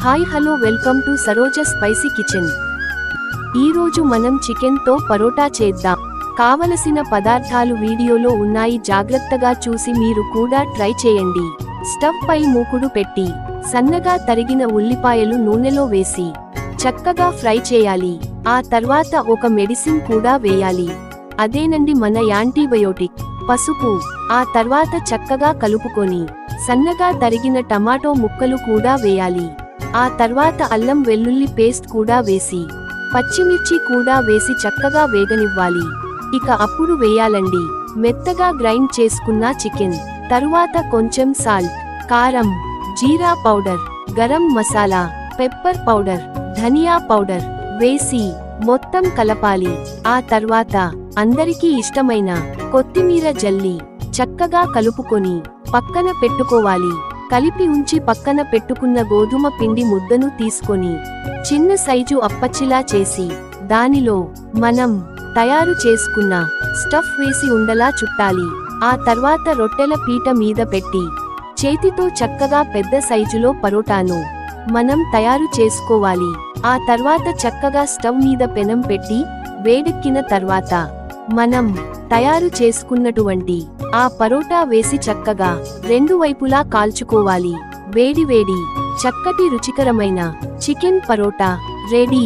Hi hello welcome to Saroja spicy kitchen. ఈరోజు మనం chicken తో పరోటా చేద్దాం. కావలసిన పదార్థాలు వీడియోలో ఉన్నాయి, జాగ్రత్తగా చూసి మీరు కూడా ట్రై చేయండి. స్టవ్ పై మూకుడు పెట్టి సన్నగా తరిగిన ఉల్లిపాయలు నూనెలో వేసి చక్కగా ఫ్రై చేయాలి. ఆ తర్వాత ఒక మెడిసిన్ కూడా వేయాలి, అదేనండి మన యాంటీబయోటిక్, పసుపు. ఆ తర్వాత చక్కగా కలుపుకొని సన్నగా తరిగిన టమాటో ముక్కలు కూడా వేయాలి. ఆ తర్వాత అల్లం వెల్లుల్లి పేస్ట్ కూడా వేసి పచ్చిమిర్చి కూడా వేసి చక్కగా వేగనివ్వాలి. ఇక అప్పుడు వేయాలండి మెత్తగా గ్రైండ్ చేసుకున్న చికెన్. తరువాత కొంచెం సాల్ట్, కారం, జీరా పౌడర్, గరం మసాలా, పెప్పర్ పౌడర్, ధనియా పౌడర్ వేసి మొత్తం కలపాలి. ఆ తర్వాత అందరికీ ఇష్టమైన కొత్తిమీర జల్లి చక్కగా కలుపుకొని పక్కన పెట్టుకోవాలి. కలిపి ఉంచి పక్కన పెట్టుకున్న గోధుమ పిండి ముద్దను తీసుకొని చిన్న సైజు అప్పచ్చిలా చేసి దానిలో మనం తయారు చేసుకున్న స్టఫ్ వేసి ఉండలా చుట్టాలి. ఆ తర్వాత రొట్టెల పీట మీద పెట్టి చేతితో చక్కగా పెద్ద సైజులో పరోటాను మనం తయారు చేసుకోవాలి. ఆ తర్వాత చక్కగా స్టవ్ మీద పెనం పెట్టి వేడెక్కిన తర్వాత మనం తయారు చేసుకున్నటువంటి ఆ పరోటా వేసి చక్కగా రెండు వైపులా కాల్చుకోవాలి. వేడి వేడి చక్కటి రుచికరమైన చికెన్ పరోటా రెడీ.